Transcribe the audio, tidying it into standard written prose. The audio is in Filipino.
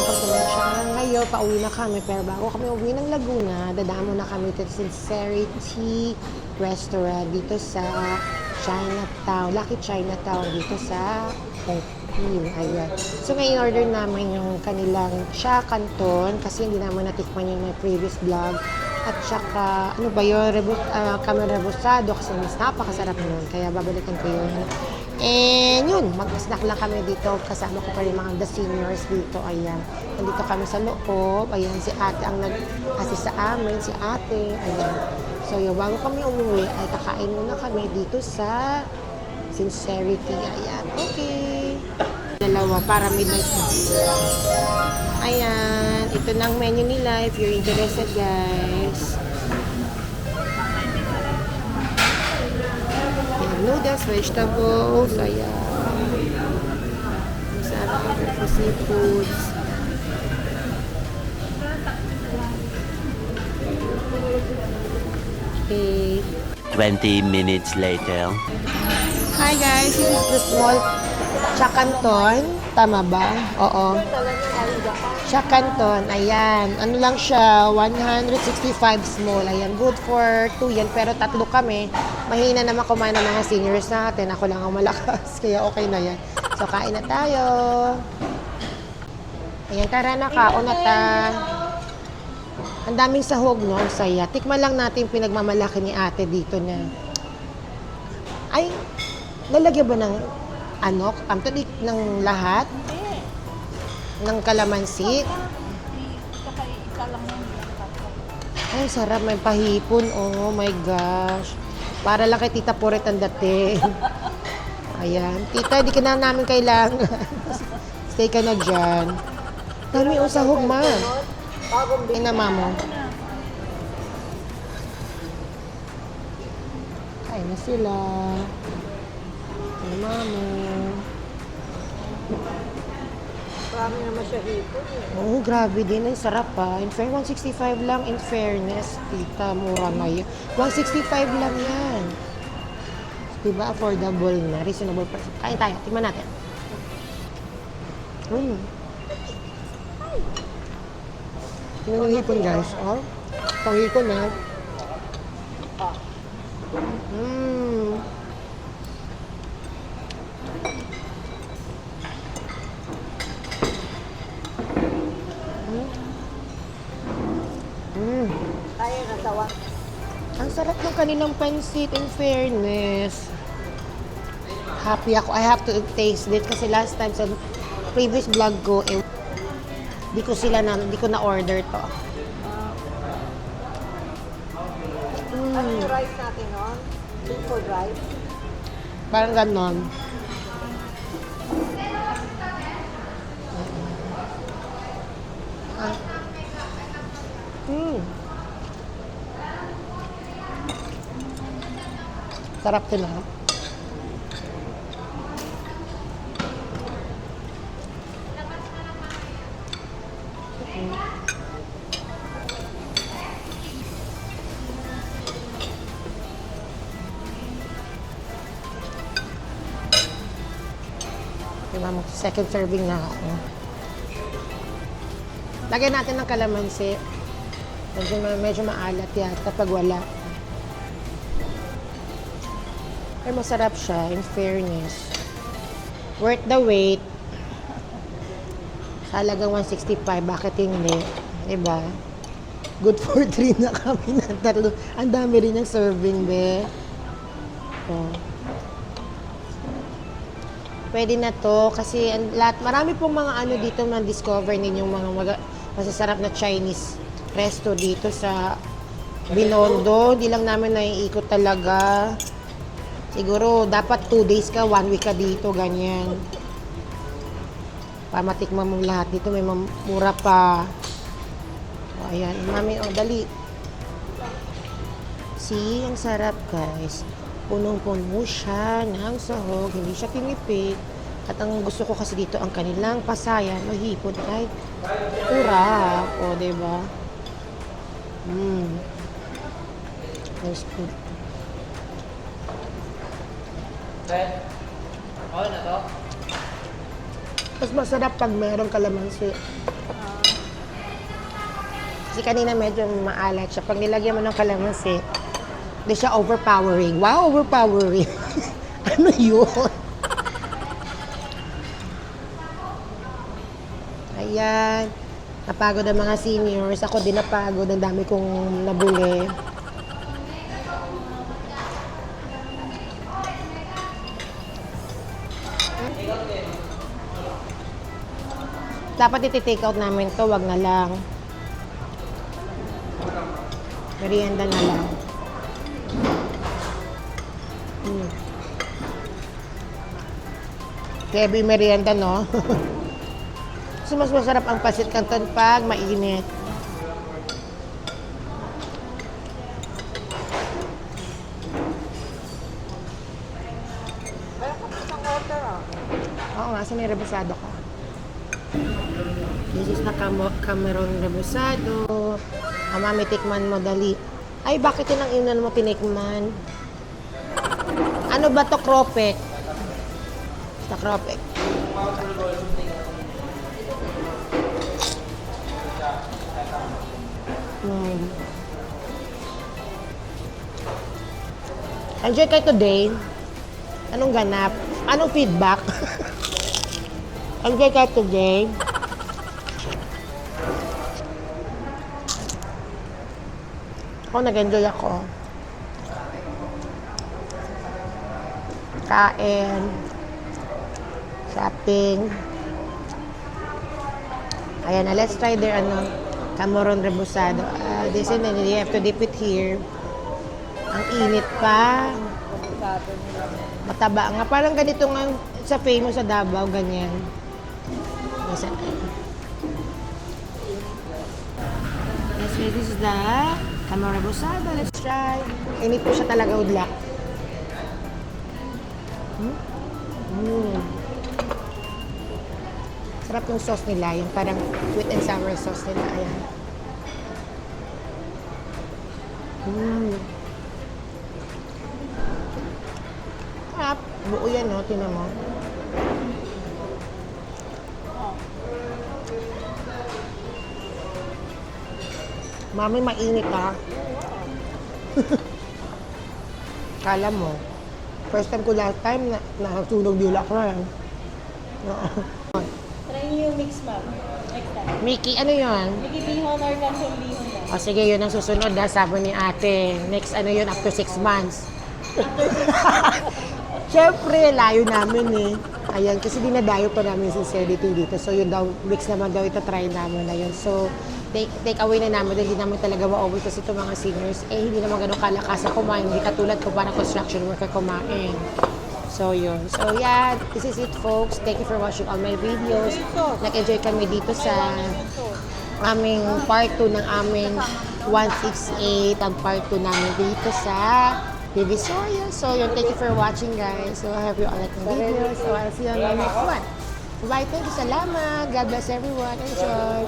welcome to my channel. Ngayon, pauwi na kami. Pero bago kami uwi ng Laguna, dadaan na kami to Sincerity Restaurant dito sa Chinatown. Lucky Chinatown dito sa Hong Kong. Ayan. So, ngayon order namin yung kanilang Cha Canton kasi hindi naman natikman yung my previous vlog. At saka, ano ba yun? Kami rebusado kasi mas napakasarap nun. Kaya babalikan ko yun. And yun, mag-snack lang kami dito. Kasama ko pa rin mga the seniors dito. Ayan. Nandito kami sa loob. Ayan, si ate ang nag-assist sa amin. Si ate. Ayan. So yun, bago kami umuwi, ay kakain muna kami dito sa Sincerity. Ayan. Okay. Dalawa para midnight na. Ayan. Ito na ang menu nila if you're interested, guys. Noodles, vegetables, ayan. Masarap for seafoods. Okay. 20 minutes later. Hi guys, this is the small Cha Canton. Tama ba? Oo. Cha Canton, ayan. Ano lang siya, 165 small. Ayan, good for 2 yan. Pero tatlo kami. Mahina naman kumain ng mga seniors natin. Ako lang ang malakas. Kaya okay na yan. So, kain na tayo. Ayan, tara na, kaon na ta. Ang daming sahog, no? Ang saya. Tikman lang natin yung pinagmamalaki ni ate dito na. Ay, lalagyan ba ng ano? Amtodik ng lahat? Ng kalamansi? Ay, sarap. May pahipon. Oh my gosh. Para lang kay Tita Puret ang dating. Ayan. Tita, di ka na namin kailangan. Stay ka na dyan. Dami o sahog, ma. Inama mo. Kain na sila. Inama mo. Marami naman siya hipon eh. Oo, grabe din. Ang sarap pa. In fair, 165 lang. In fairness, tita, mura na yan. 165 lang yan. Diba? Affordable na. Reasonable price. Kain tayo. Tingnan natin. Tingnan yung hipon, guys. Oh, pang hipon na. Kaya nasawa. Ang sarap ng kanilang pansit, in fairness. Happy ako. I have to taste it kasi last time sa previous vlog ko, di ko na-order to. Ano yung rice natin nun? Seafood rice? Parang ganon. Sarap din ha. Second serving na ako. Lagyan natin ng kalamansi. Medyo maalat yan kapag wala. Pero masarap siya, in fairness. Worth the wait. Halagang 165, bakit hindi? Diba? Good for 3 na kami ng tatlo. Ang dami rin ng serving, be. Oh. Pwede na to kasi marami pong mga ano dito na discover ninyong mga masasarap na Chinese resto dito sa Binondo. Hindi lang namin naiikot talaga. Siguro dapat 2 days ka, 1 week ka dito, ganyan. Para matikman mo lahat dito, may mura pa. O, ayan, mami, dali. See, ang sarap, guys. Punong-puno siya ng sahog, hindi siya pinipit. At ang gusto ko kasi dito, ang kanilang pasayan, mahipon, ay kurap. O, diba? Nice food. Okay na to? Mas masarap pag mayroong kalamansi. Kasi kanina medyo maalat siya. Pag nilagyan mo ng kalamansi, hindi siya overpowering. Wow, overpowering. Ano yun? Ayan. Napagod ang mga seniors. Ako din napagod. Ang dami kong nabuli. Dapat iti-take out namin to, wag na lang. Merienda na lang. Heavy merienda, no? So, mas masarap ang pasit canton pag mainit. Meron ka pa isang order ah. Oo nga, so may rebusado ka. This is na Cameron rebusado. Mami, tikman mo dali. Ay, bakit yun ang inan mo tinikman? Ano ba to, kropek? Sa kropek. Enjoy kayo today. Anong ganap? Anong feedback? Enjoy kayo today. Ako, nag-enjoy ako. Kain. Shopping. Ayan na, let's try their Cameron rebusado. This and then you have to dip it here. Ang init pa. Mataba nga. Parang ganito nga sa famous sa Davao, ganyan. Yes, this is the Cameron rebusado. Let's try. Init po siya talaga, udlak. Sarap yung sauce nila, yung parang sweet and sour sauce nila. Ayan. Sarap. Buo yan, no? Tinan mo. Mami, mainit, ha? Kala mo. First time ko last time na nasunog dila ko yan. Try niyo yung mix, ma'am. Next time. Mickey, ano yun? Mickey bihon or canton bihon lang. O sige, yun ang susunod ha, sabi ni ate. Next, ano yun, after 6 months. Siyempre, layo namin eh. Ayan, kasi dinadayo pa namin sincerity dito. So yun daw, mix naman daw, ito-try namin na yun. So, take away na namin dahil hindi namin talaga ma-over kasi itong mga seniors, hindi naman ganun kalakas na kumain. Hindi katulad ko para construction worker kumain. So yun. So yeah, this is it folks. Thank you for watching all my videos. Nag-enjoy kami dito sa aming part 2 ng aming 168. Ang part 2 namin dito sa Divisoria. So yun, thank you for watching guys. So I hope you all like my videos. So I'll see you on the next one. Bye, thank you, salamat. God bless everyone. Enjoy.